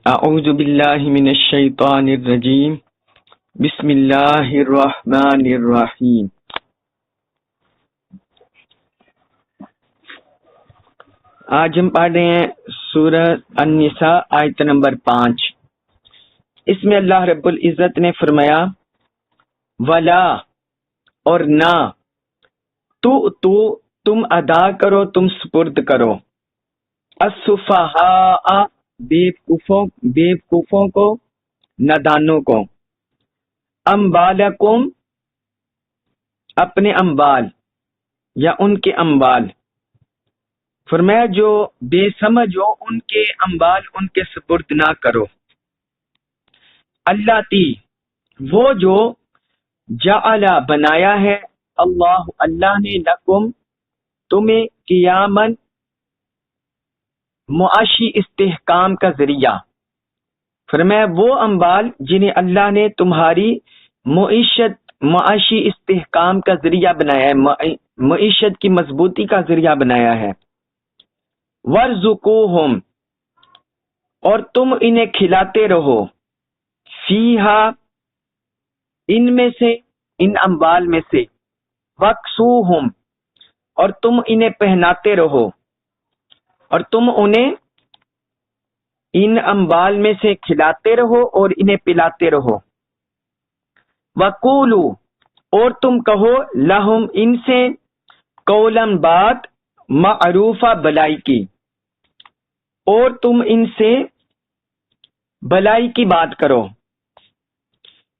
اعوذ باللہ من الشیطان الرجیم بسم اللہ الرحمن الرحیم۔ آج ہم پڑھ رہے ہیں سورہ النساء آیت نمبر 5۔ اس میں اللہ رب العزت نے فرمایا ولا اور نہ تو تم ادا کرو، تم سپرد کرو السفہاء بیوقوفوں کو، نادانوں کو، اموالکم اپنے اموال یا ان کے اموال، فرمایا جو بے سمجھ ہو ان کے اموال ان کے سپرد نہ کرو، اللاتی وہ جو جعل بنایا ہے اللہ نے لکم تمہیں قیامن معاشی استحکام کا ذریعہ، فرمایا وہ اموال جنہیں اللہ نے تمہاری معاشی استحکام کا ذریعہ بنایا ہے، معیشت کی مضبوطی کا ذریعہ بنایا ہے، وارزقوہم اور تم انہیں کھلاتے رہو، فیہا ان میں سے، ان اموال میں سے، وکسوہم اور تم انہیں پہناتے رہو، اور تم انہیں ان اموال میں سے کھلاتے رہو اور انہیں پلاتے رہو، وقولو اور تم کہو لہم ان سے، قولاً بات، معروفہ بلائی کی، اور تم ان سے بلائی کی بات کرو۔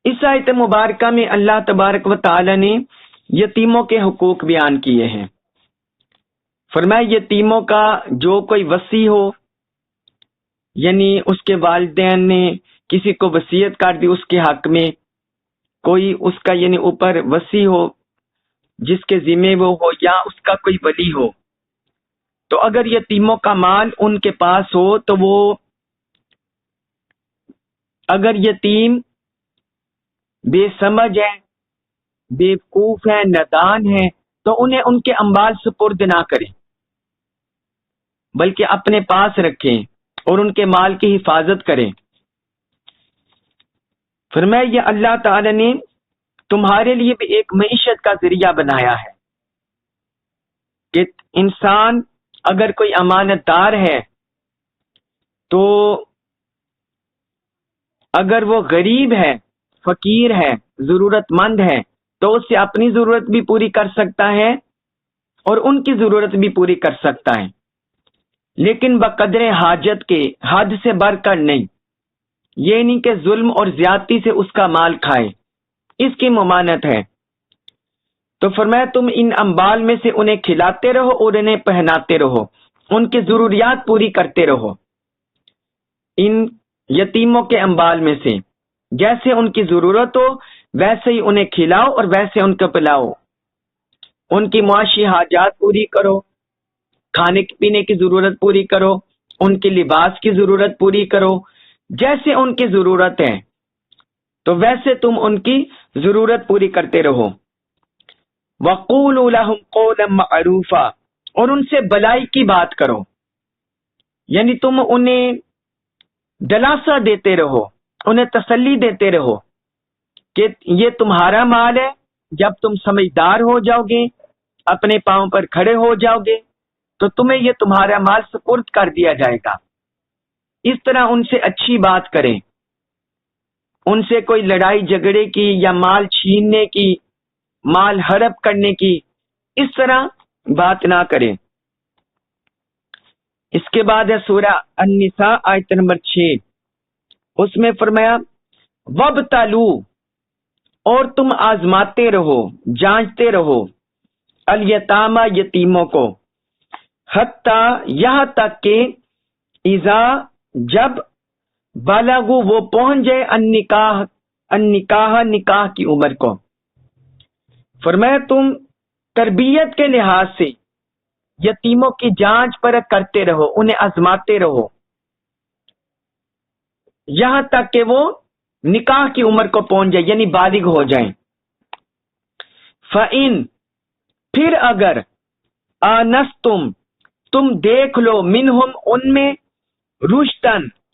اس آیت مبارکہ میں اللہ تبارک و تعالی نے یتیموں کے حقوق بیان کیے ہیں۔ فرمایا یتیموں کا جو کوئی وصی ہو، یعنی اس کے والدین نے کسی کو وصیت کر دی اس کے حق میں، کوئی اس کا یعنی اوپر وصی ہو جس کے ذمہ وہ ہو، یا اس کا کوئی ولی ہو، تو اگر یتیموں کا مال ان کے پاس ہو تو وہ، اگر یتیم بے سمجھ ہے، بیوقوف ہے، نادان ہے، تو انہیں ان کے اموال سپرد نہ کریں، بلکہ اپنے پاس رکھیں اور ان کے مال کی حفاظت کریں۔ فرمایا یہ اللہ تعالی نے تمہارے لیے بھی ایک معیشت کا ذریعہ بنایا ہے کہ انسان اگر کوئی امانت دار ہے تو اگر وہ غریب ہے، فقیر ہے، ضرورت مند ہے، تو اس سے اپنی ضرورت بھی پوری کر سکتا ہے اور ان کی ضرورت بھی پوری کر سکتا ہے، لیکن بقدر حاجت کے، حد سے بڑھ کر نہیں، یہ نہیں کہ ظلم اور زیادتی سے اس کا مال کھائے، اس کی ممانعت ہے۔ تو فرمایا تم ان اموال میں سے انہیں کھلاتے رہو اور انہیں پہناتے رہو، ان کی ضروریات پوری کرتے رہو، ان یتیموں کے اموال میں سے جیسے ان کی ضرورت ہو ویسے ہی انہیں کھلاؤ اور ویسے ان کو پلاؤ، ان کی معاشی حاجات پوری کرو، کھانے پینے کی ضرورت پوری کرو، ان کے لباس کی ضرورت پوری کرو، جیسے ان کی ضرورت ہے تو ویسے تم ان کی ضرورت پوری کرتے رہو، وَقُولُوا لَهُمْ قَوْلًا مَعْرُوفًا اور ان سے بلائی کی بات کرو، یعنی تم انہیں دلاسا دیتے رہو، انہیں تسلی دیتے رہو کہ یہ تمہارا مال ہے، جب تم سمجھدار ہو جاؤ گے، اپنے پاؤں پر کھڑے ہو جاؤ گے تو تمہیں یہ تمہارا مال سپرد کر دیا جائے گا۔ اس طرح ان سے اچھی بات کریں، ان سے کوئی لڑائی جھگڑے کی یا مال چھیننے کی، مال ہڑپ کرنے کی، اس طرح بات نہ کریں۔ اس کے بعد ہے سورہ النساء آیت نمبر 6، اس میں فرمایا وَابْتَلُوا اور تم آزماتے رہو، جانچتے رہو، الیتامى یتیموں کو، حتی یہاں تک کہ اذا جب بالغوا وہ پہنچ جائے النکاح نکاح کی عمر کو، فرمایا تم تربیت کے لحاظ سے یتیموں کی جانچ پرکھ کرتے رہو، انہیں آزماتے رہو یہاں تک کہ وہ نکاح کی عمر کو پہنچ جائے، یعنی بالغ ہو جائیں۔ فَإِن پھر اگر آنستم تم دیکھ لو منہم ان میں رشدن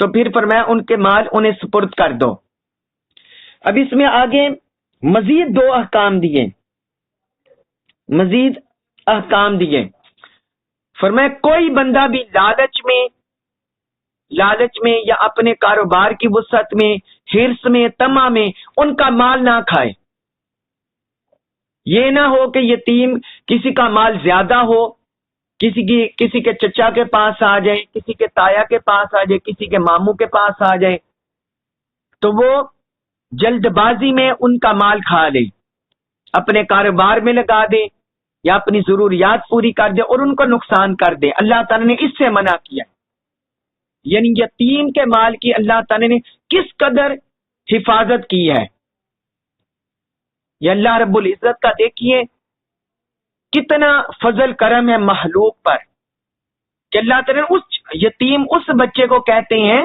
تو پھر فرمایا ان کے مال انہیں سپرد کر دو۔ اب اس میں آگے مزید 2 احکام دیے، مزید احکام دیے۔ فرمایا کوئی بندہ بھی لالچ میں یا اپنے کاروبار کی وسعت میں، حرص میں، طمع میں ان کا مال نہ کھائے۔ یہ نہ ہو کہ یتیم کسی کا مال زیادہ ہو، کسی کے چچا کے پاس آ جائے، کسی کے تایا کے پاس آ جائے، کسی کے ماموں کے پاس آ جائے، تو وہ جلد بازی میں ان کا مال کھا لے، اپنے کاروبار میں لگا دے یا اپنی ضروریات پوری کر دے اور ان کو نقصان کر دے۔ اللہ تعالیٰ نے اس سے منع کیا، یعنی یتیم کے مال کی اللہ تعالیٰ نے کس قدر حفاظت کی ہے۔ یہ اللہ رب العزت کا دیکھیے کتنا فضل کرم ہے مخلوق پر، کہ اللہ تعالیٰ نے اس یتیم اس بچے کو کہتے ہیں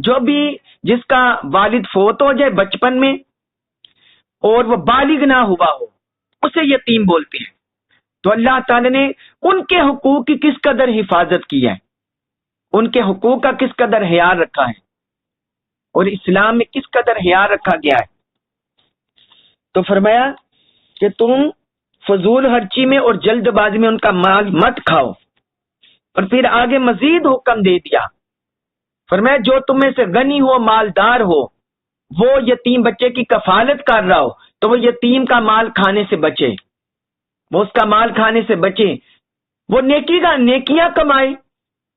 جو بھی جس کا والد فوت ہو جائے بچپن میں اور وہ بالغ نہ ہوا ہو، اسے یتیم بولتے ہیں۔ تو اللہ تعالیٰ نے ان کے حقوق کی کس قدر حفاظت کی ہے، ان کے حقوق کا کس قدر خیال رکھا ہے، اور اسلام میں کس قدر خیال رکھا گیا ہے۔ تو فرمایا کہ تم فضول خرچی میں اور جلد بازی میں ان کا مال مت کھاؤ، اور پھر آگے مزید حکم دے دیا۔ فرمایا جو تم میں سے غنی ہو، مالدار ہو، وہ یتیم بچے کی کفالت کر رہا ہو، تو وہ یتیم کا مال کھانے سے بچے، وہ اس کا مال کھانے سے بچے، وہ نیکیاں کمائے،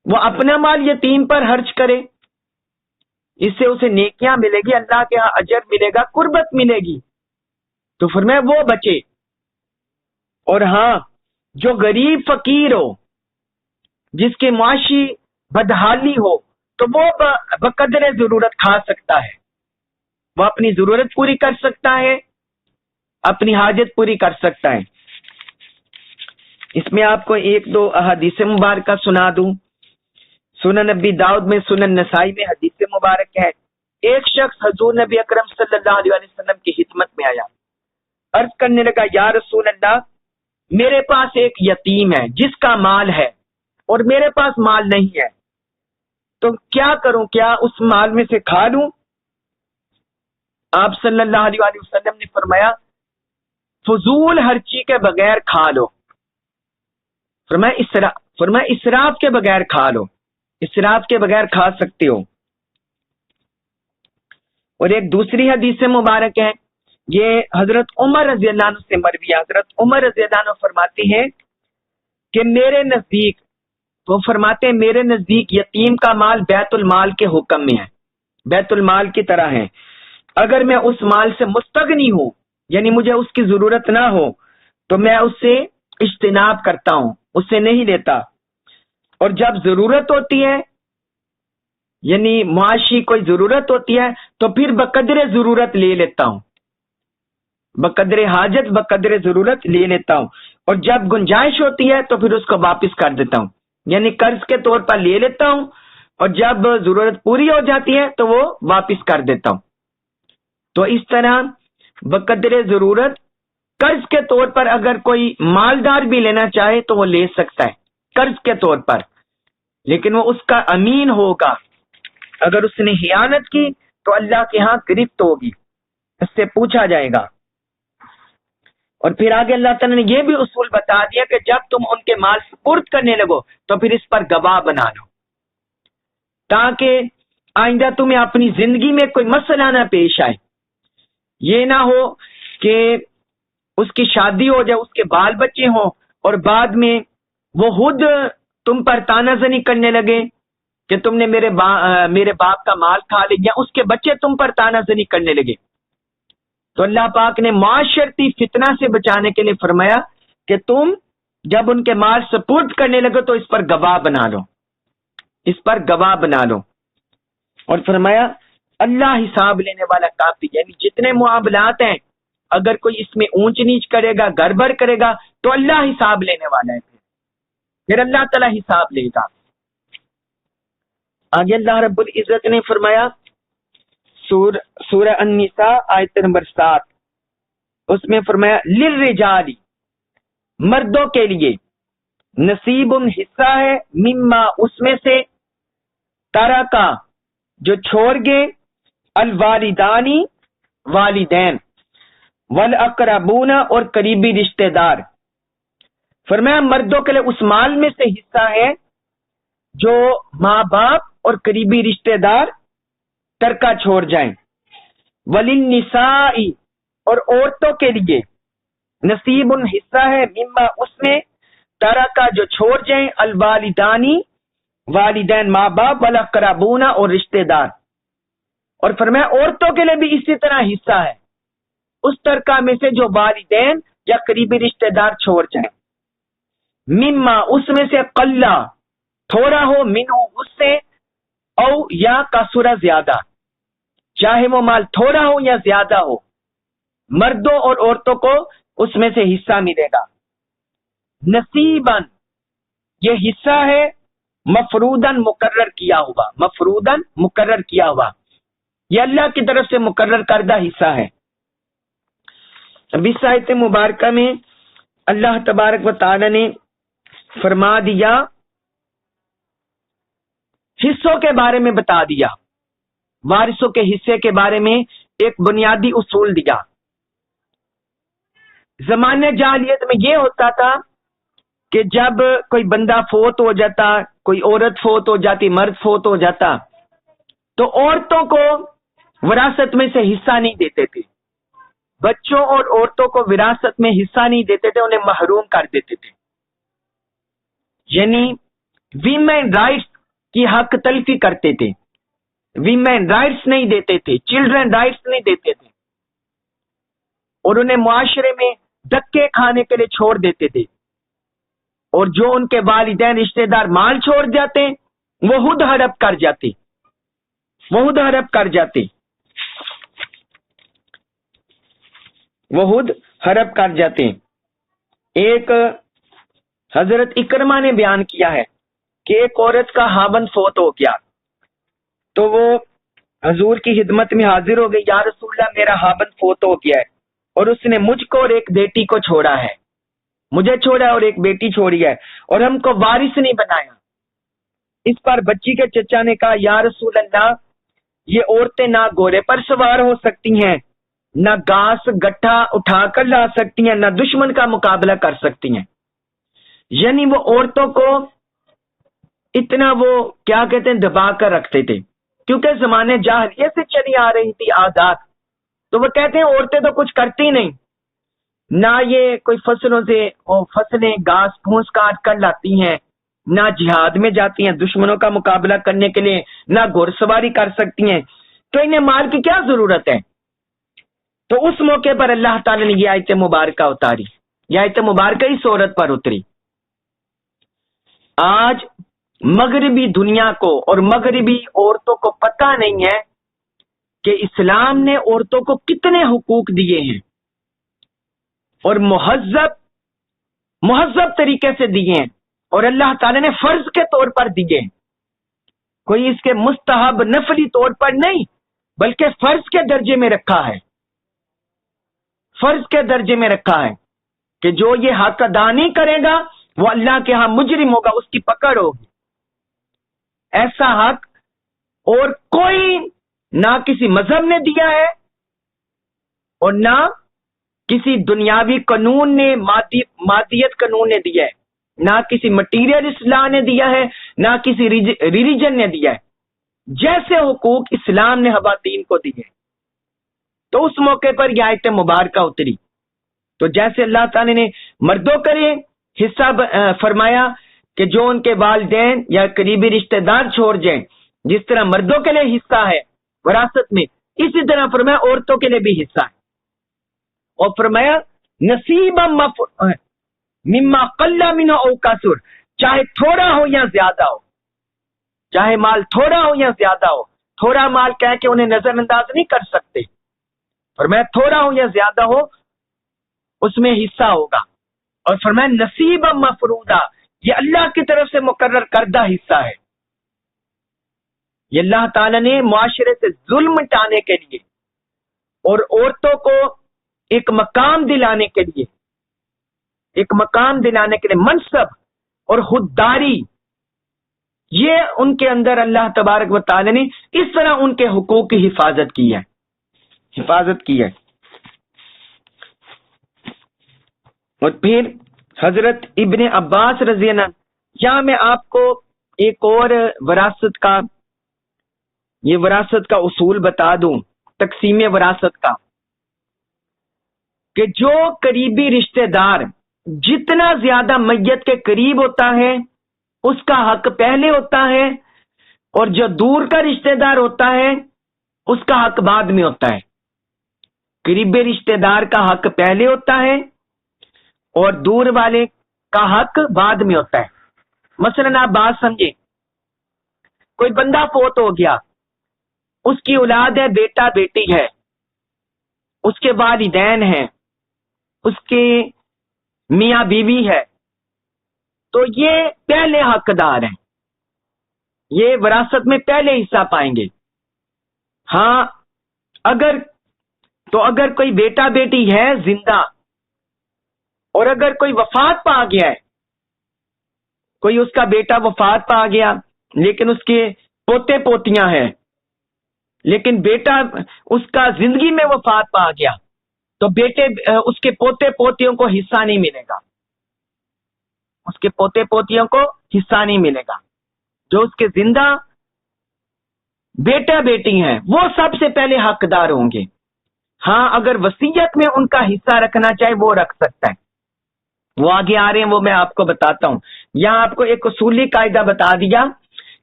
وہ اپنا مال یتیم پر خرچ کرے، اس سے اسے نیکیاں ملے گی، اللہ کے ہاں اجر ملے گا، قربت ملے گی۔ تو فرمایا وہ بچے۔ اور ہاں جو غریب فقیر ہو، جس کے معاشی بدحالی ہو، تو وہ بقدر ضرورت کھا سکتا ہے، وہ اپنی ضرورت پوری کر سکتا ہے، اپنی حاجت پوری کر سکتا ہے۔ اس میں آپ کو 1-2 احادیث مبارکہ سنا دوں۔ سنن نبی داؤد میں، سنن نسائی میں حدیث مبارک ہے، ایک شخص حضور نبی اکرم صلی اللہ علیہ وسلم کی خدمت میں آیا، عرض کرنے لگا یا رسول اللہ، میرے پاس ایک یتیم ہے جس کا مال ہے اور میرے پاس مال نہیں ہے، تو کیا کروں؟ کیا اس مال میں سے کھا لوں؟ آپ صلی اللہ علیہ وسلم نے فرمایا فضول خرچی کے بغیر کھا لو، فرمایا اسراف کے بغیر کھا لو، اسراف کے بغیر کھا سکتے ہو۔ اور ایک دوسری حدیث مبارک ہے، یہ حضرت عمر رضی اللہ عنہ سے مروی ہے۔ حضرت عمر رضی اللہ عنہ فرماتے ہیں کہ میرے نزدیک، وہ فرماتے ہیں میرے نزدیک یتیم کا مال بیت المال کے حکم میں ہے، بیت المال کی طرح ہے۔ اگر میں اس مال سے مستغنی ہوں، یعنی مجھے اس کی ضرورت نہ ہو، تو میں اس سے اجتناب کرتا ہوں، اس سے نہیں لیتا، اور جب ضرورت ہوتی ہے، یعنی معاشی کوئی ضرورت ہوتی ہے، تو پھر بقدر ضرورت لے لیتا ہوں، بقدر حاجت بقدر ضرورت لے لیتا ہوں، اور جب گنجائش ہوتی ہے تو پھر اس کو واپس کر دیتا ہوں، یعنی قرض کے طور پر لے لیتا ہوں، اور جب ضرورت پوری ہو جاتی ہے تو وہ واپس کر دیتا ہوں۔ تو اس طرح بقدر ضرورت قرض کے طور پر اگر کوئی مالدار بھی لینا چاہے تو وہ لے سکتا ہے قرض کے طور پر، لیکن وہ اس کا امین ہوگا۔ اگر اس نے خیانت کی تو اللہ کے ہاں گرفت ہوگی، اس سے پوچھا جائے گا۔ اور پھر آگے اللہ تعالیٰ نے یہ بھی اصول بتا دیا کہ جب تم ان کے مال سپرد کرنے لگو تو پھر اس پر گواہ بنا لو، تاکہ آئندہ تمہیں اپنی زندگی میں کوئی مسئلہ نہ پیش آئے۔ یہ نہ ہو کہ اس کی شادی ہو جائے، اس کے بال بچے ہوں، اور بعد میں وہ خود تم پر تانا زنی کرنے لگے کہ تم نے میرے باپ کا مال کھا لیا، یا اس کے بچے تم پر تانا زنی کرنے لگے۔ تو اللہ پاک نے معاشرتی فتنہ سے بچانے کے لیے فرمایا کہ تم جب ان کے مال سپرد کرنے لگو تو اس پر گواہ بنا لو، اس پر گواہ بنا لو۔ اور فرمایا اللہ حساب لینے والا کافی، یعنی جتنے معاملات ہیں اگر کوئی اس میں اونچ نیچ کرے گا، گڑبڑ کرے گا، تو اللہ حساب لینے والا ہے، پھر اللہ تعالیٰ حساب لے گا۔ آگے اللہ رب العزت نے فرمایا سورہ النساء آیت نمبر 7، اس میں فرمایا للرجال، مردوں کے لیے، نصیب حصہ ہے، مما اس میں سے، ترکا جو چھوڑ گئے الوالدانی والدین والاقربون اور قریبی رشتہ دار. فرمایا مردوں کے لیے اس مال میں سے حصہ ہے جو ماں باپ اور قریبی رشتہ دار ترکہ چھوڑ جائیں. وللنساء اور عورتوں کے لیے نصیب حصہ ہے مما اس میں ترکہ جو چھوڑ جائیں الوالدانی والدین ماں باپ والاقربون اور رشتہ دار. اور فرمایا عورتوں کے لیے بھی اسی طرح حصہ ہے اس ترکہ میں سے جو والدین یا قریبی رشتہ دار چھوڑ جائیں. مما اس میں سے قلہ تھوڑا ہو منہ اس سے او یا کثر زیادہ چاہے وہ مال تھوڑا ہو یا زیادہ ہو مردوں اور عورتوں کو اس میں سے حصہ ملے گا. نصیباً یہ حصہ ہے مفروضاً مقرر کیا ہوا. مفروضاً مقرر کیا ہوا یہ اللہ کی طرف سے مقرر کردہ حصہ ہے. اب اس آیت مبارکہ میں اللہ تبارک و تعالی نے فرما دیا حصوں کے بارے میں بتا دیا. وارثوں کے حصے کے بارے میں ایک بنیادی اصول دیا. زمانے جاہلیت میں یہ ہوتا تھا کہ جب کوئی بندہ فوت ہو جاتا کوئی عورت فوت ہو جاتی مرد فوت ہو جاتا تو عورتوں کو وراثت میں سے حصہ نہیں دیتے تھے. بچوں اور عورتوں کو وراثت میں حصہ نہیں دیتے تھے انہیں محروم کر دیتے تھے. یعنی ویمن رائٹس کی حق تلفی کرتے تھے. ویمن رائٹس نہیں دیتے تھے چلڈرن رائٹس نہیں دیتے تھے اور انہیں معاشرے میں دھکے کھانے کے لیے چھوڑ دیتے تھے. اور جو ان کے والدین رشتہ دار مال چھوڑ جاتے وہ خود ہڑپ کر جاتے وہ خود ہڑپ کر جاتے وہ خود ہڑپ کر جاتے. ایک حضرت اکرمہ نے بیان کیا ہے کہ ایک عورت کا خاوند فوت ہو گیا تو وہ حضور کی خدمت میں حاضر ہو گئی. یا رسول اللہ میرا خاوند فوت ہو گیا ہے اور اس نے مجھ کو اور ایک بیٹی کو چھوڑا ہے. مجھے چھوڑا اور ایک بیٹی چھوڑی ہے اور ہم کو وارث نہیں بنایا. اس پر بچی کے چچا نے کہا یا رسول اللہ یہ عورتیں نہ گھوڑے پر سوار ہو سکتی ہیں نہ گھاس گٹھا اٹھا کر لا سکتی ہیں نہ دشمن کا مقابلہ کر سکتی ہیں. یعنی وہ عورتوں کو اتنا وہ کیا کہتے ہیں دبا کر رکھتے تھے کیونکہ زمانے جاہلیت سے چلی آ رہی تھی عادات. تو وہ کہتے ہیں عورتیں تو کچھ کرتی نہیں نہ یہ کوئی فصلوں سے فصلیں گھاس پھوس کاٹ کر لاتی ہیں نہ جہاد میں جاتی ہیں دشمنوں کا مقابلہ کرنے کے لیے نہ گھوڑ سواری کر سکتی ہیں تو انہیں مال کی کیا ضرورت ہے. تو اس موقع پر اللہ تعالی نے یہ آیت مبارکہ اتاری. یہ آیت مبارکہ اس عورت پر اتری. آج مغربی دنیا کو اور مغربی عورتوں کو پتہ نہیں ہے کہ اسلام نے عورتوں کو کتنے حقوق دیے ہیں اور مہذب طریقے سے دیے ہیں اور اللہ تعالی نے فرض کے طور پر دیے ہیں. کوئی اس کے مستحب نفلی طور پر نہیں بلکہ فرض کے درجے میں رکھا ہے. فرض کے درجے میں رکھا ہے کہ جو یہ حق ادا نہیں کرے گا وہ اللہ کے ہاں مجرم ہوگا اس کی پکڑ ہوگی. ایسا حق اور کوئی نہ کسی مذہب نے دیا ہے اور نہ کسی دنیاوی قانون نے مادیت قانون نے دیا ہے نہ کسی مٹیریل اسلام نے دیا ہے نہ کسی ریلیجن نے دیا ہے. جیسے حقوق اسلام نے خواتین کو دیے تو اس موقع پر یہ آیت مبارکہ اتری. تو جیسے اللہ تعالی نے مردوں کے لیے حصہ فرمایا کہ جو ان کے والدین یا قریبی رشتہ دار چھوڑ جائیں جس طرح مردوں کے لیے حصہ ہے وراثت میں اسی طرح فرمایا عورتوں کے لیے بھی حصہ ہے. اور فرمایا نصیبا مما قل منه او کثر چاہے تھوڑا ہو یا زیادہ ہو چاہے مال تھوڑا ہو یا زیادہ ہو. تھوڑا مال کہہ کے انہیں نظر انداز نہیں کر سکتے. فرمایا تھوڑا ہو یا زیادہ ہو اس میں حصہ ہوگا. اور فرمایا نصیبا مفروضا یہ اللہ کی طرف سے مقرر کردہ حصہ ہے. یہ اللہ تعالی نے معاشرے سے ظلم مٹانے کے لیے اور عورتوں کو ایک مقام دلانے کے لیے منصب اور خودداری یہ ان کے اندر اللہ تبارک و تعالی نے اس طرح ان کے حقوق کی حفاظت کی ہے. اور پھر حضرت ابن عباس رضی اللہ عنہ، یہاں میں آپ کو ایک اور وراثت کا اصول بتا دوں، تقسیم وراثت کا، کہ جو قریبی رشتہ دار جتنا زیادہ میت کے قریب ہوتا ہے اس کا حق پہلے ہوتا ہے، اور جو دور کا رشتہ دار ہوتا ہے اس کا حق بعد میں ہوتا ہے. قریبی رشتہ دار کا حق پہلے ہوتا ہے اور دور والے کا حق بعد میں ہوتا ہے. مثلا آپ بات سمجھیں، کوئی بندہ فوت ہو گیا، اس کی اولاد ہے، بیٹا بیٹی ہے، اس کے والدین ہیں، اس کے میاں بیوی ہے، تو یہ پہلے حقدار ہیں، یہ وراثت میں پہلے حصہ پائیں گے. ہاں اگر کوئی بیٹا بیٹی ہے زندہ اور اگر کوئی وفات پا گیا ہے، کوئی اس کا بیٹا وفات پا گیا لیکن اس کے پوتے پوتیاں ہیں، لیکن بیٹا اس کا زندگی میں وفات پا گیا، تو اس کے پوتے پوتیوں کو حصہ نہیں ملے گا. اس کے پوتے پوتیوں کو حصہ نہیں ملے گا. جو اس کے زندہ بیٹا بیٹی ہیں وہ سب سے پہلے حقدار ہوں گے. ہاں اگر وصیت میں ان کا حصہ رکھنا چاہے وہ رکھ سکتا ہے. وہ آگے آ رہے ہیں، وہ میں آپ کو بتاتا ہوں. یہاں آپ کو ایک اصولی قاعدہ بتا دیا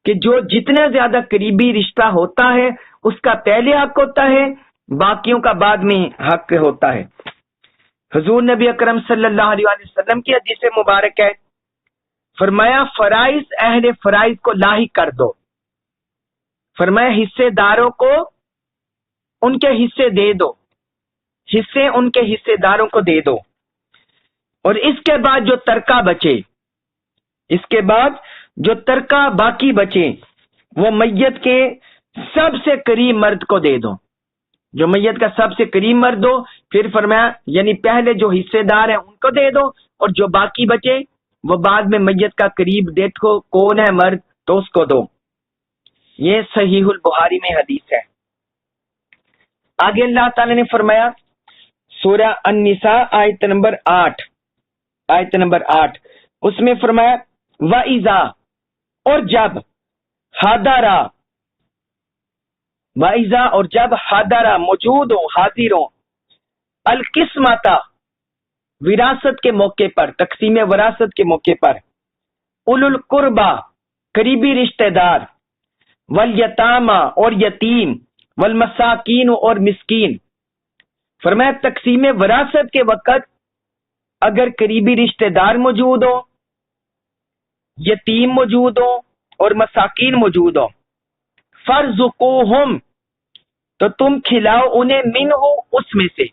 کہ جو جتنا زیادہ قریبی رشتہ ہوتا ہے اس کا پہلے حق ہوتا ہے، باقیوں کا بعد میں حق ہوتا ہے. حضور نبی اکرم صلی اللہ علیہ وسلم کی حدیث مبارک ہے، فرمایا فرائض اہل فرائض کو لاحق کر دو. فرمایا حصے داروں کو ان کے حصے دے دو، حصے ان کے حصے داروں کو دے دو. اور اس کے بعد جو ترکہ بچے، اس کے بعد جو ترکہ باقی بچے وہ میت کے سب سے قریب مرد کو دے دو. جو میت کا سب سے قریب مرد ہو، پھر فرمایا یعنی پہلے جو حصے دار ہیں ان کو دے دو، اور جو باقی بچے وہ بعد میں میت کا قریب دیکھو کون ہے مرد تو اس کو دو. یہ صحیح البخاری میں حدیث ہے. آگے اللہ تعالی نے فرمایا سورہ النساء آیت نمبر 8، اس میں فرمایا وَإِذَا، اور جب، حَضَرَ، وَإِذَا اور جب، حَضَرَ موجود ہو، حاضر ہو، القسمت وراثت کے موقع پر، تقسیم وراثت کے موقع پر، اولو القربہ قریبی رشتہ دار، والیتامى اور یتیم، والمساکین اور مسکین. فرمایا تقسیم وراثت کے وقت اگر قریبی رشتہ دار موجود ہو، یتیم موجود ہو اور مساکین موجود ہو، فارزقوہم تو تم کھلاؤ انہیں منہ اس میں سے،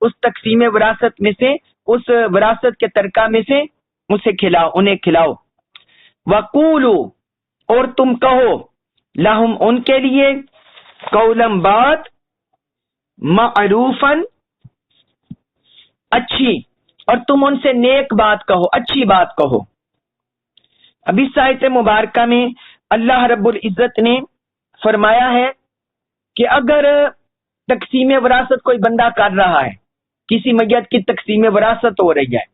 اس تقسیم وراثت میں سے، اس وراثت کے ترکہ میں سے اسے کھلاؤ، انہیں کھلاؤ. وقولو اور تم کہو، لہم ان کے لیے، قولم بات، معروفاً اچھی، اور تم ان سے نیک بات کہو، اچھی بات کہو. اب اس آیت مبارکہ میں اللہ رب العزت نے فرمایا ہے کہ اگر تقسیم وراثت کوئی بندہ کر رہا ہے، کسی میت کی تقسیم وراثت ہو رہی ہے،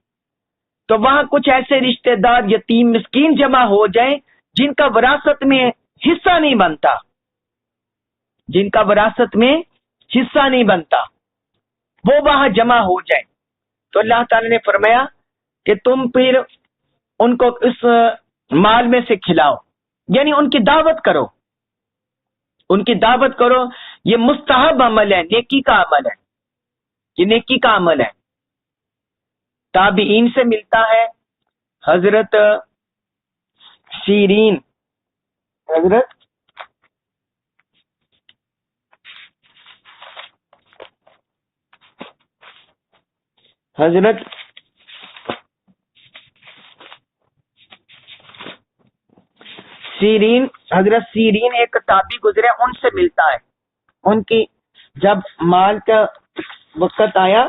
تو وہاں کچھ ایسے رشتہ دار یتیم مسکین جمع ہو جائیں جن کا وراثت میں حصہ نہیں بنتا، جن کا وراثت میں حصہ نہیں بنتا، وہ وہاں جمع ہو جائیں. تو اللہ تعالی نے فرمایا کہ تم پھر ان کو اس مال میں سے کھلاؤ، یعنی ان کی دعوت کرو، ان کی دعوت کرو. یہ مستحب عمل ہے، نیکی کا عمل ہے، یہ نیکی کا عمل ہے. تابعین سے ملتا ہے حضرت سیرین، حضرت سیرین ایک تابعی گزرے، ان سے ملتا ہے. ان کی جب مال کا وقت آیا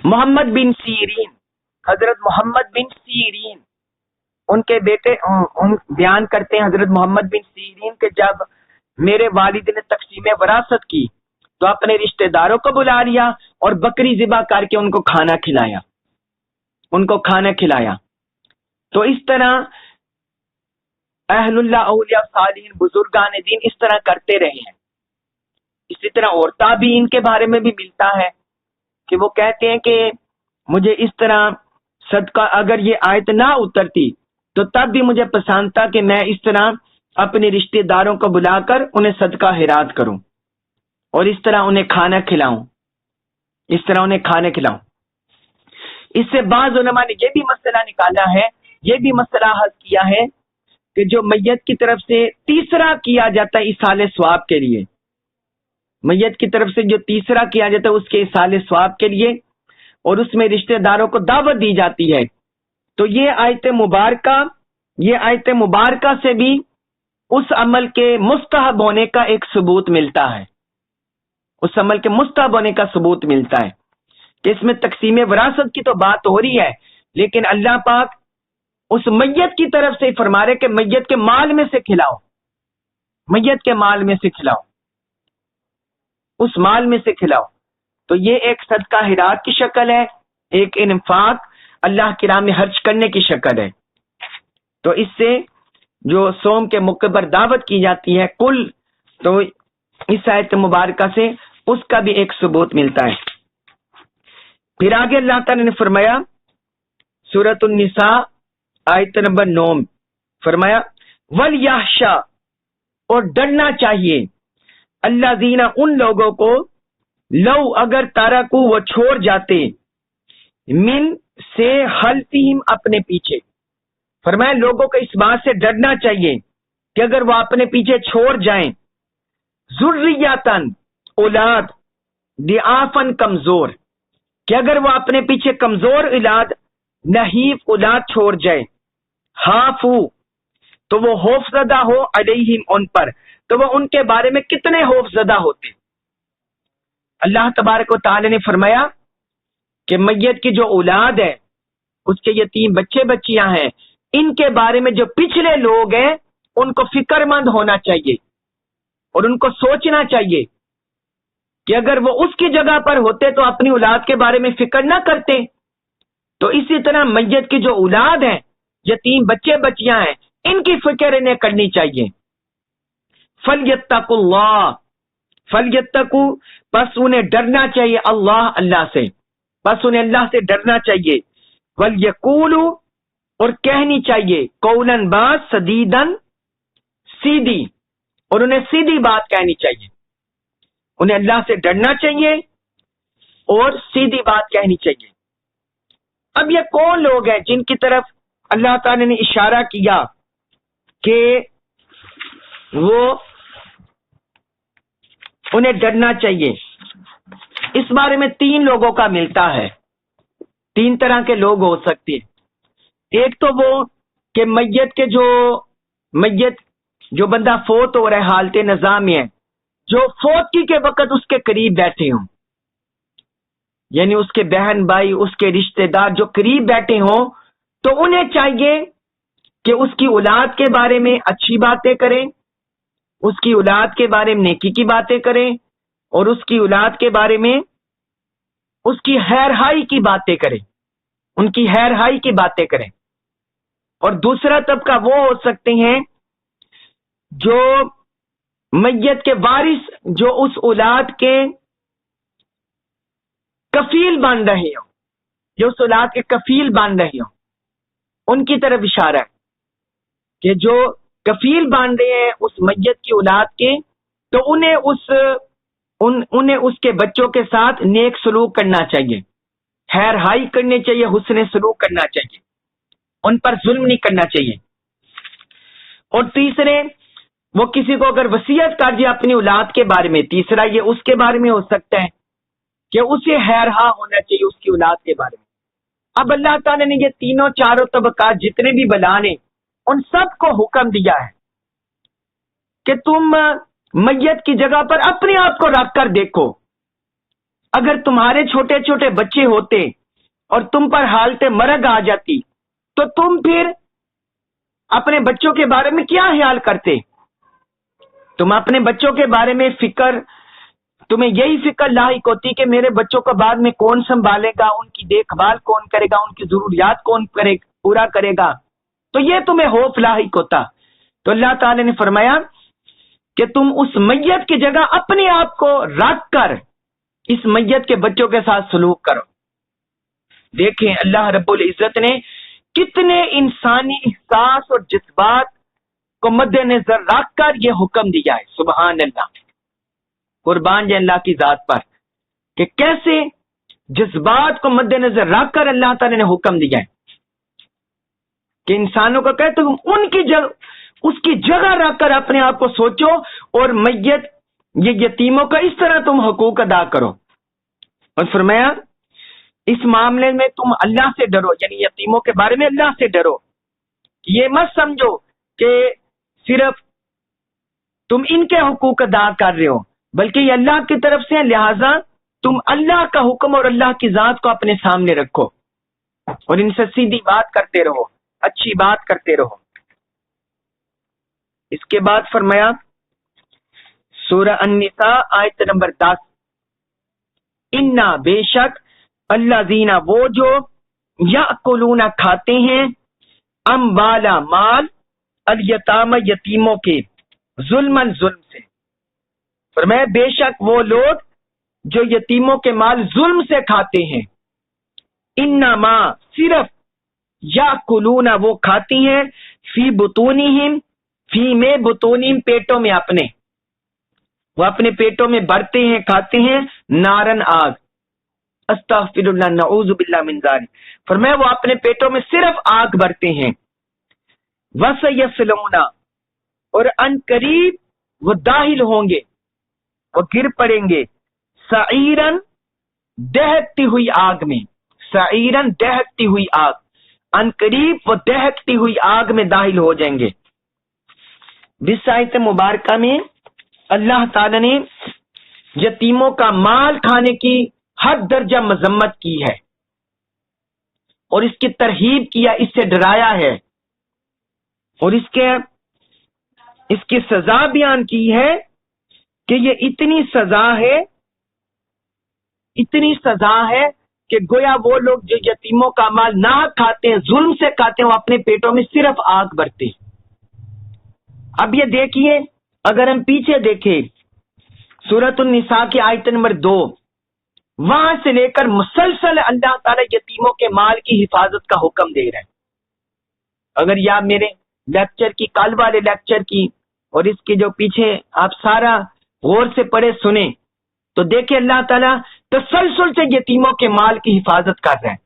محمد بن سیرین، حضرت محمد بن سیرین ان کے بیٹے بیان کرتے ہیں، حضرت محمد بن سیرین کہ جب میرے والد نے تقسیم وراثت کی تو اپنے رشتہ داروں کو بلا لیا اور بکری ذبح کر کے ان کو کھانا کھلایا. تو اس طرح اہل اللہ، اولیاء، صالحین، بزرگان دین اس طرح کرتے رہے ہیں. اسی طرح اور تابعین کے بارے میں بھی ملتا ہے کہ وہ کہتے ہیں کہ مجھے اس طرح صدقہ، اگر یہ آیت نہ اترتی تو تب بھی مجھے پسند تھا کہ میں اس طرح اپنے رشتہ داروں کو بلا کر انہیں صدقہ خیرات کروں اور اس طرح انہیں کھانا کھلاؤں. اس سے بعض علماء نے یہ بھی مسئلہ نکالا ہے، یہ بھی مسئلہ حل کیا ہے کہ جو میت کی طرف سے تیسرا کیا جاتا ہے ایصال ثواب کے لیے، میت کی طرف سے جو تیسرا کیا جاتا ہے اس کے ایصال ثواب کے لیے، اور اس میں رشتہ داروں کو دعوت دی جاتی ہے، تو یہ آیت مبارکہ سے بھی اس عمل کے مستحب ہونے کا ایک ثبوت ملتا ہے، اس عمل کے مستحب ہونے کا ثبوت ملتا ہے کہ اس میں تقسیم وراثت کی تو بات ہو رہی ہے، لیکن اللہ پاک اس میت کی طرف سے فرما رہے کہ میت کے مال میں سے کھلاؤ، اس مال میں سے کھلاؤ. تو یہ ایک صدقہ خیرات کی شکل ہے، ایک انفاق اللہ کی راہ میں خرچ کرنے کی شکل ہے. تو اس سے جو صوم کے موقع پر دعوت کی جاتی ہے کل، تو اس آیت مبارکہ سے اس کا بھی ایک ثبوت ملتا ہے. پھر آگے اللہ تعالی نے فرمایا سورۃ النساء آیت نمبر 9 فرمایا وَلْيَخْشَى، اور ڈرنا چاہیے، الذین ان لوگوں کو، لو اگر تارکو وہ چھوڑ جاتے، من سے خلفہم اپنے پیچھے. فرمایا لوگوں کو اس بات سے ڈرنا چاہیے کہ اگر وہ اپنے پیچھے چھوڑ جائیں، ذریاتن اولاد، ضعافن کمزور، کہ اگر وہ اپنے پیچھے کمزور اولاد، نحیف اولاد چھوڑ جائے، خافو تو وہ خوف زدہ ہو، علیہم ان پر، تو وہ ان کے بارے میں کتنے خوف زدہ ہوتے. اللہ تبارک و تعالی نے فرمایا کہ میت کی جو اولاد ہے، اس کے یتیم بچے بچیاں ہیں، ان کے بارے میں جو پچھلے لوگ ہیں ان کو فکر مند ہونا چاہیے اور ان کو سوچنا چاہیے کہ اگر وہ اس کی جگہ پر ہوتے تو اپنی اولاد کے بارے میں فکر نہ کرتے. تو اسی طرح میت کی جو اولاد ہیں، یتیم بچے بچیاں ہیں، ان کی فکر انہیں کرنی چاہیے. فَلْيَتَّقُوا اللَّهَ، فَلْيَتَّقُوا پس انہیں ڈرنا چاہیے، اللہ سے، بس انہیں اللہ سے ڈرنا چاہیے. وَلْيَقُولُوا اور کہنی چاہیے، قولاً بات، سدیداً سیدھی، اور انہیں سیدھی بات کہنی چاہیے. انہیں اللہ سے ڈرنا چاہیے اور سیدھی بات کہنی چاہیے. اب یہ کون لوگ ہیں جن کی طرف اللہ تعالی نے اشارہ کیا کہ وہ انہیں ڈرنا چاہیے؟ اس بارے میں 3 لوگوں کا ملتا ہے. 3 طرح کے لوگ ہو سکتے ہیں. ایک تو وہ کہ میت جو بندہ فوت ہو رہا ہے حالت نظام میں ہے، جو فوتگی کے وقت اس کے قریب بیٹھے ہوں، یعنی اس کے بہن بھائی، اس کے رشتہ دار جو قریب بیٹھے ہوں، تو انہیں چاہیے کہ اس کی اولاد کے بارے میں اچھی باتیں کریں، اس کی اولاد کے بارے میں نیکی کی باتیں کریں، اور اس کی اولاد کے بارے میں اس کی خیرخواہی کی باتیں کریں، ان کی خیرخواہی کی باتیں کریں. اور دوسرا طبقہ وہ ہو سکتے ہیں جو میت کے وارث، جو اس اولاد کے کفیل بن رہے ہوں، جو اس اولاد کے کفیل بن رہے ہوں، ان کی طرف اشارہ ہے کہ جو کفیل بن رہے ہیں اس میت کی اولاد کے، تو انہیں اس کے بچوں کے ساتھ نیک سلوک کرنا چاہیے، خیرخواہی کرنی چاہیے، حسن سلوک کرنا چاہیے، ان پر ظلم نہیں کرنا چاہیے. اور تیسرے، وہ کسی کو اگر وصیت کر دیا اپنی اولاد کے بارے میں، تیسرا یہ اس کے بارے میں ہو سکتا ہے کہ اسے خیرخواہ ہونا چاہیے اس کی اولاد کے بارے میں. اب اللہ تعالیٰ نے یہ تینوں چاروں طبقات جتنے بھی بلانے، ان سب کو حکم دیا ہے کہ تم میت کی جگہ پر اپنے آپ کو رکھ کر دیکھو اگر تمہارے چھوٹے چھوٹے بچے ہوتے اور تم پر حالت مرگ آ جاتی تو تم پھر اپنے بچوں کے بارے میں کیا خیال کرتے؟ تم اپنے بچوں کے بارے میں تمہیں یہی فکر لاحق ہوتی کہ میرے بچوں کو بعد میں کون سنبھالے گا، ان کی دیکھ بھال کون کرے گا، ان کی ضروریات کون پورا کرے گا، تو یہ تمہیں خوف لاحق ہوتا۔ تو اللہ تعالی نے فرمایا کہ تم اس میت کی جگہ اپنے آپ کو رکھ کر اس میت کے بچوں کے ساتھ سلوک کرو۔ دیکھیں اللہ رب العزت نے کتنے انسانی احساس اور جذبات کو مد نظر رکھ کر یہ حکم دیا ہے۔ سبحان اللہ، قربان جائے اللہ کی ذات پر کہ کیسے جذبات کو مد نظر رکھ کر اللہ تعالی نے حکم دیا ہے کہ انسانوں کو کہتے تم اس کی جگہ رکھ کر اپنے آپ کو سوچو اور میت یہ یتیموں کا اس طرح تم حقوق ادا کرو۔ اور فرمایا اس معاملے میں تم اللہ سے ڈرو، یعنی یتیموں کے بارے میں اللہ سے ڈرو، یہ مت سمجھو کہ صرف تم ان کے حقوق ادا کر رہے ہو بلکہ یہ اللہ کی طرف سے، لہذا تم اللہ کا حکم اور اللہ کی ذات کو اپنے سامنے رکھو اور ان سے سیدھی بات کرتے رہو، اچھی بات کرتے رہو۔ اس کے بعد فرمایا سورہ النساء آیت نمبر 10، انا بے شک اللہ زینہ وہ جو یاکلون کھاتے ہیں اموالا مال الیتامى یتیموں کے ظلم سے، فرمایا بے شک وہ لوگ جو یتیموں کے مال ظلم سے کھاتے ہیں، انما صرف یاکلون وہ کھاتی ہیں فی بطونہم، فی میں بطونہم پیٹوں میں اپنے، وہ اپنے پیٹوں میں بھرتے ہیں کھاتے ہیں نارن آگ، استغفر اللہ نعوذ باللہ من ذالک، فرمایا وہ اپنے پیٹوں میں صرف آگ بھرتے ہیں، وسیصلون اور ان قریب وہ داخل ہوں گے، وہ گر پڑیں گے سعیرن دہکتی ہوئی آگ میں، سعیرن دہکتی ہوئی آگ، ان قریب وہ دہکتی ہوئی آگ میں داخل ہو جائیں گے۔ اس آیت مبارکہ میں اللہ تعالی نے یتیموں کا مال کھانے کی حد درجہ مذمت کی ہے اور اس کی ترہیب کیا، اس سے ڈرایا ہے اور اس کی سزا بیان کی ہے کہ یہ اتنی سزا ہے کہ گویا وہ لوگ جو یتیموں کا مال نہ کھاتے ہیں، ظلم سے کھاتے ہیں، وہ اپنے پیٹوں میں صرف آگ بھرتے ہیں۔ اب یہ دیکھیے، اگر ہم پیچھے دیکھیں سورۃ النساء کی آیت نمبر 2، وہاں سے لے کر مسلسل اللہ تعالی یتیموں کے مال کی حفاظت کا حکم دے رہے ہیں۔ اگر یا میرے لیکچر کی، کل والے لیکچر کی اور اس کے جو پیچھے آپ سارا غور سے پڑھے سنیں تو دیکھیں اللہ تعالیٰ تسلسل سے یتیموں کے مال کی حفاظت کر رہے ہیں،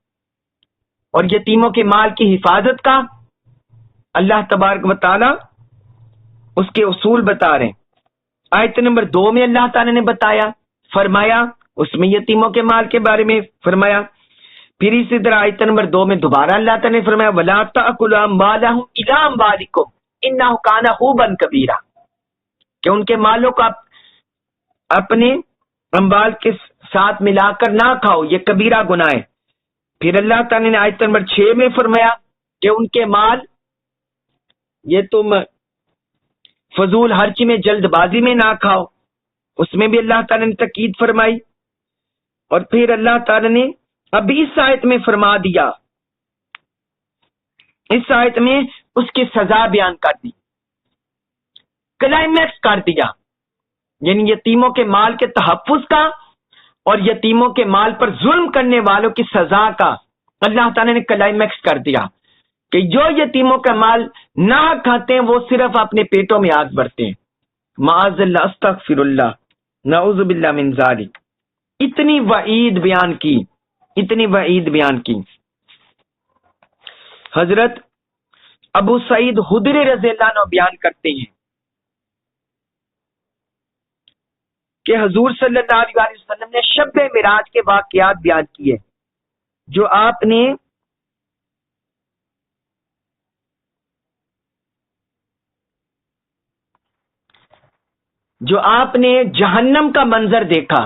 اور یتیموں کے مال کی حفاظت کا اللہ تبارک و تعالی اس کے اصول بتا رہے ہیں۔ آیت نمبر 2 میں اللہ تعالیٰ نے بتایا، فرمایا، اس میں یتیموں کے مال کے بارے میں فرمایا، پھر اسی طرح آیت نمبر 2 میں دوبارہ اللہ تعالیٰ نے فرمایا وَلَا تَأْكُلُوا أَمْوَالَهُمْ إِلَىٰ أَمْوَالِكُمْ إِنَّهُ كَانَ حُوبًا كَبِيرًا، کہ ان کے مالوں کو آپ اپنے اموال کے ساتھ ملا کر نہ کھاؤ، یہ کبیرہ گناہ ہے۔ پھر اللہ تعالیٰ نے آیت نمبر 6 میں فرمایا کہ ان کے مال یہ تم فضول خرچی میں، جلد بازی میں نہ کھاؤ، اس میں بھی اللہ تعالیٰ نے تاکید فرمائی۔ اور پھر اللہ تعالیٰ نے اب اس آیت میں فرما دیا، اس آیت میں اس کی سزا بیان کر دی، کلائمیکس کر دیا، یعنی یتیموں کے مال کے تحفظ کا اور یتیموں کے مال پر ظلم کرنے والوں کی سزا کا اللہ تعالیٰ نے کلائمیکس کر دیا کہ جو یتیموں کا مال نہ کھاتے ہیں وہ صرف اپنے پیٹوں میں آگ بھرتے ہیں۔ معاذ اللہ، استغفر اللہ، نعوذ باللہ من ذالک۔ اتنی وعید بیان کی، اتنی وعید بیان کی۔ حضرت ابو سعید خدری رضی اللہ عنہ بیان کرتے ہیں کہ حضور صلی اللہ علیہ وسلم نے شب معراج کے واقعات بیان کیے جو آپ نے جہنم کا منظر دیکھا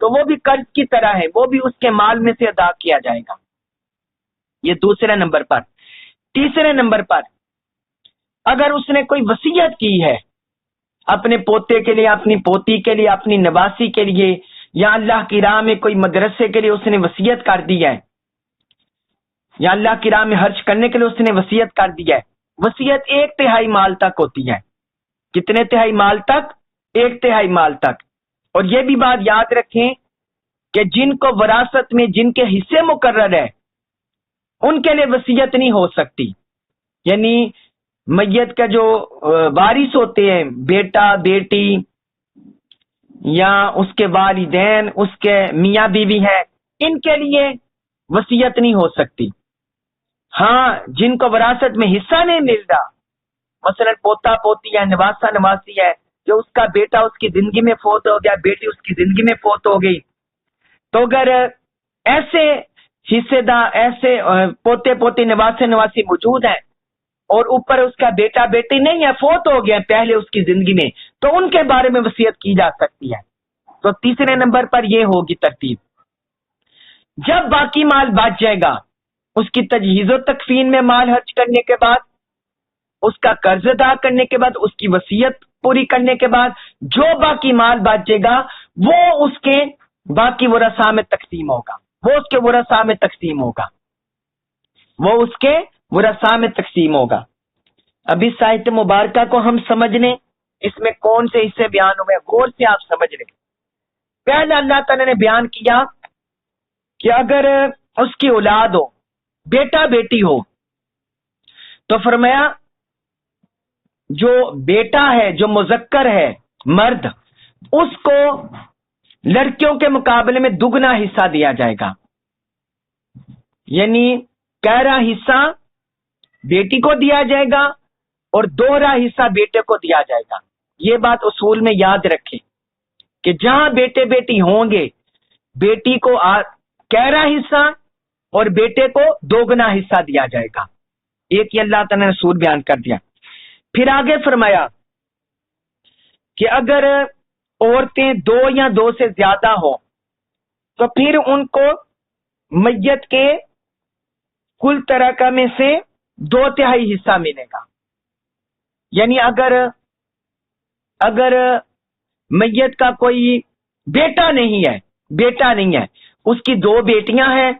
تو وہ بھی قرض کی طرح ہے، وہ بھی اس کے مال میں سے ادا کیا جائے گا۔ یہ دوسرے نمبر پر۔ تیسرے نمبر پر اگر اس نے کوئی وصیت کی ہے اپنے پوتے کے لیے، اپنی پوتی کے لیے، اپنی نواسی کے لیے، یا اللہ کی راہ میں کوئی مدرسے کے لیے اس نے وصیت کر دی ہے، یا اللہ کی راہ میں خرچ کرنے کے لیے اس نے وصیت کر دی ہے، وصیت 1/3 مال تک ہوتی ہے۔ کتنے تہائی مال تک؟ 1/3 مال تک۔ اور یہ بھی بات یاد رکھیں کہ جن کو وراثت میں جن کے حصے مقرر ہے ان کے لیے وصیت نہیں ہو سکتی، یعنی میت کا جو وارث ہوتے ہیں، بیٹا بیٹی یا اس کے والدین، اس کے میاں بیوی ہے، ان کے لیے وصیت نہیں ہو سکتی۔ ہاں جن کو وراثت میں حصہ نہیں مل رہا، مثلا پوتا پوتی ہے، نواسا نواسی ہے، جو اس کا بیٹا اس کی زندگی میں فوت ہو گیا، بیٹی اس کی زندگی میں فوت ہو گئی، تو اگر ایسے حصے دار، ایسے پوتے پوتی نواسے نواسی موجود ہیں اور اوپر اس کا بیٹا بیٹی نہیں ہے، فوت ہو گیا پہلے اس کی زندگی میں، تو ان کے بارے میں وصیت کی جا سکتی ہے۔ تو تیسرے نمبر پر یہ ہوگی ترتیب۔ جب باقی مال بچ جائے گا، اس کی تجہیز و تکفین میں مال خرچ کرنے کے بعد، اس کا قرض ادا کرنے کے بعد، اس کی وصیت پوری کرنے کے بعد، جو باقی مال بچے گا وہ اس کے باقی ورثاء میں تقسیم ہوگا، وہ اس کے ورثاء میں تقسیم ہوگا، وہ اس کے ورثاء میں تقسیم ہوگا۔ اب اس آیت مبارکہ کو ہم سمجھ لیں، اس میں کون سے حصے بیان ہوئے، غور سے آپ سمجھ لیں۔ پہلے اللہ تعالی نے بیان کیا کہ اگر اس کی اولاد ہو، بیٹا بیٹی ہو، تو فرمایا جو بیٹا ہے، جو مذکر ہے مرد، اس کو لڑکیوں کے مقابلے میں دگنا حصہ دیا جائے گا، یعنی گہرا حصہ بیٹی کو دیا جائے گا اور دوہرا حصہ بیٹے کو دیا جائے گا۔ یہ بات اصول میں یاد رکھیں کہ جہاں بیٹے بیٹی ہوں گے، بیٹی کو گہرا حصہ اور بیٹے کو دوگنا حصہ دیا جائے گا۔ ایک یہ اللہ تعالیٰ نے اصول بیان کر دیا۔ پھر آگے فرمایا کہ اگر عورتیں 2 یا 2 سے زیادہ ہوں تو پھر ان کو میت کے کل ترکہ میں سے 2/3 حصہ ملے گا، یعنی اگر میت کا کوئی بیٹا نہیں ہے، اس کی 2 بیٹیاں ہیں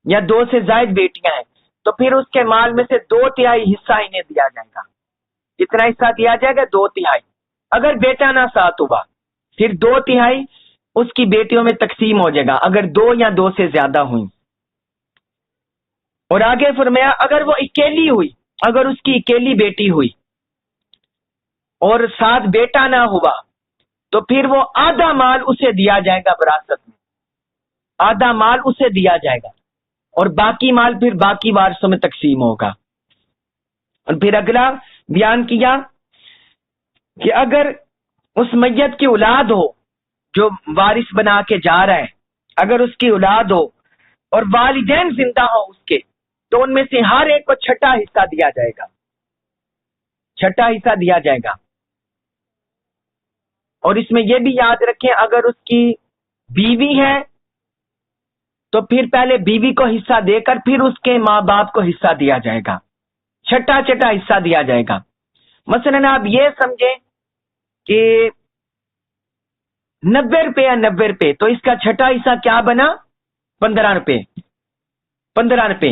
یا 2 سے زائد بیٹیاں ہیں، تو پھر اس کے مال میں سے 2/3 حصہ انہیں دیا جائے گا۔ کتنا حصہ دیا جائے گا؟ 2/3۔ اگر بیٹا نہ ساتھ ہوا پھر 2/3 اس کی بیٹیوں میں تقسیم ہو جائے گا، اگر 2 یا 2 سے زیادہ ہوئیں۔ اور آگے فرمایا اگر وہ اکیلی ہوئی، اگر اس کی اکیلی بیٹی ہوئی اور ساتھ بیٹا نہ ہوا، تو پھر وہ آدھا مال اسے دیا جائے گا، وراثت میں آدھا مال اسے دیا جائے گا، اور باقی مال پھر باقی وارثوں میں تقسیم ہوگا۔ اور پھر اگلا بیان کیا کہ اگر اس میت کی اولاد ہو جو وارث بنا کے جا رہا ہے، اگر اس کی اولاد ہو اور والدین زندہ ہو اس کے، تو ان میں سے ہر ایک کو 6واں حصہ دیا جائے گا، 6واں حصہ دیا جائے گا۔ اور اس میں یہ بھی یاد رکھیں اگر اس کی بیوی ہے تو پھر پہلے بیوی کو حصہ دے کر پھر اس کے ماں باپ کو حصہ دیا جائے گا، 6واں حصہ دیا جائے گا۔ مثلا آپ یہ سمجھیں کہ 90 روپے یا 90 روپے، تو اس کا 6واں حصہ کیا بنا؟ 15 روپے، 15 روپے،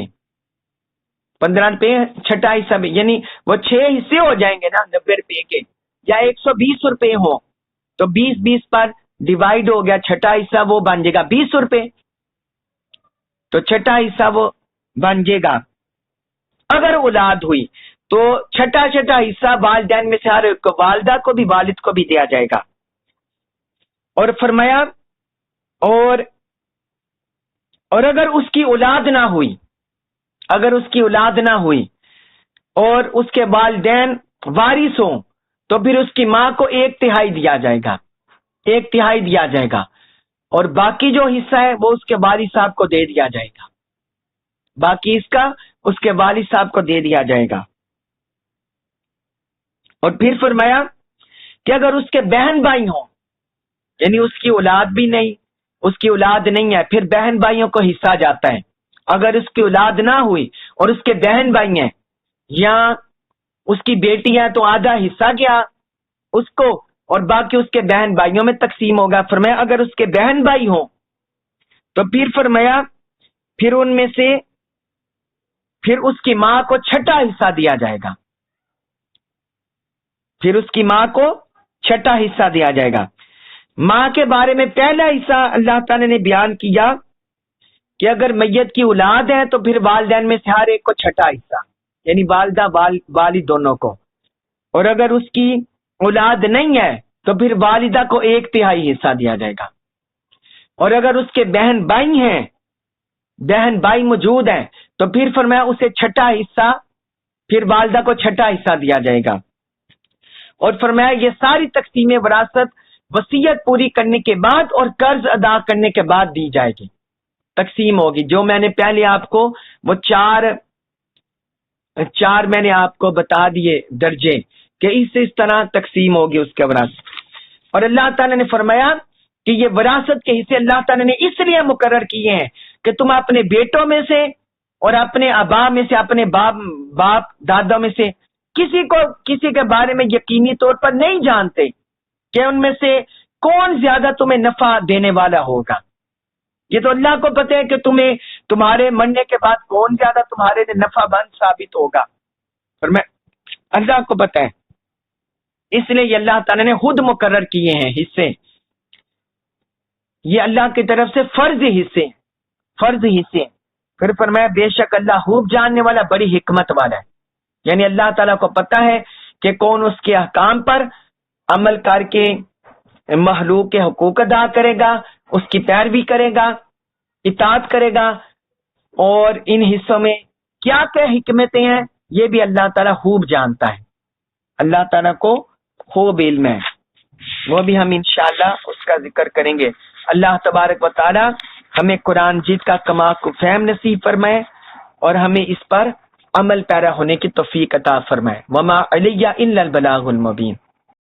15 روپے 6واں حصہ میں، یعنی وہ 6 حصے ہو جائیں گے نا 90 روپے کے، یا 120 روپے ہو تو 20 پر ڈیوائیڈ ہو گیا، 6واں حصہ وہ بن جائے گا 20 روپے، تو 6واں حصہ وہ بن جائے گا۔ اگر اولاد ہوئی تو 6واں حصہ والدین میں سے ہر ایک کو، والدہ کو بھی والد کو بھی دیا جائے گا۔ اور فرمایا اور اگر اس کی اولاد نہ ہوئی، اگر اس کی اولاد نہ ہوئی اور اس کے والدین وارث ہوں، تو پھر اس کی ماں کو 1/3 دیا جائے گا، 1/3 دیا جائے گا، اور باقی جو حصہ ہے وہ اس کے والد صاحب کو دے دیا جائے گا، باقی اس کا اس کے والد صاحب کو دے دیا جائے گا۔ اور پھر فرمایا کہ اگر اس کے بہن بھائی ہوں، یعنی اس کی اولاد بھی نہیں اس کی اولاد نہیں ہے، پھر بہن بھائیوں کو حصہ جاتا ہے۔ اگر اس کی اولاد نہ ہوئی اور اس کے بہن بھائی ہیں یا اس کی بیٹی ہے تو آدھا حصہ گیا اس کو اور باقی اس کے بہن بھائیوں میں تقسیم ہوگا۔ فرمایا اگر اس کے بہن بھائی ہوں تو پھر فرمایا پھر ان میں سے پھر اس کی ماں کو چھٹا حصہ دیا جائے گا، پھر اس کی ماں کو چھٹا حصہ دیا جائے گا۔ ماں کے بارے میں پہلا حصہ اللہ تعالی نے بیان کیا کہ اگر میت کی اولاد ہے تو پھر والدین میں سے ہر ایک کو چھٹا حصہ، یعنی والدہ والد دونوں کو، اور اگر اس کی اولاد نہیں ہے تو پھر والدہ کو 1/3 حصہ دیا جائے گا، اور اگر اس کے بہن بھائی ہیں، بہن بھائی موجود ہیں تو پھر فرمایا اسے چھٹا حصہ، پھر والدہ کو چھٹا حصہ دیا جائے گا۔ اور فرمایا یہ ساری تقسیم وراثت وصیت پوری کرنے کے بعد اور قرض ادا کرنے کے بعد دی جائے گی، تقسیم ہوگی۔ جو میں نے پہلے آپ کو وہ چار میں نے آپ کو بتا دیے درجے کہ اس طرح تقسیم ہوگی اس کے وراثت۔ اور اللہ تعالیٰ نے فرمایا کہ یہ وراثت کے حصے اللہ تعالیٰ نے اس لیے مقرر کیے ہیں کہ تم اپنے بیٹوں میں سے اور اپنے آبا میں سے، اپنے باپ دادوں میں سے کسی کے بارے میں یقینی طور پر نہیں جانتے کہ ان میں سے کون زیادہ تمہیں نفع دینے والا ہوگا۔ یہ تو اللہ کو پتہ ہے کہ تمہارے مرنے کے بعد کون زیادہ تمہارے لیے نفع بند ثابت ہوگا، اور میں اللہ کو پتہ ہے۔ اس لیے یہ اللہ تعالیٰ نے خود مقرر کیے ہیں حصے، یہ اللہ کی طرف سے فرض حصے۔ پھر فرمایا بے شک اللہ خوب جاننے والا، بڑی حکمت والا ہے، یعنی اللہ تعالیٰ کو پتہ ہے کہ کون اس کے احکام پر عمل کر کے مخلوق کے حقوق ادا کرے گا، اس کی پیروی کرے گا، اطاعت کرے گا، اور ان حصوں میں کیا کیا حکمتیں ہیں یہ بھی اللہ تعالیٰ خوب جانتا ہے۔ اللہ تعالیٰ کو خوب علم ہے، وہ بھی ہم انشاءاللہ اس کا ذکر کریں گے۔ اللہ تبارک و تعالی ہمیں قرآن جیت کا کما کو فہم نصیب فرمائے اور ہمیں اس پر عمل پیرا ہونے کی توفیق عطا فرمائے۔ وما علیہ الا البلاغ المبین۔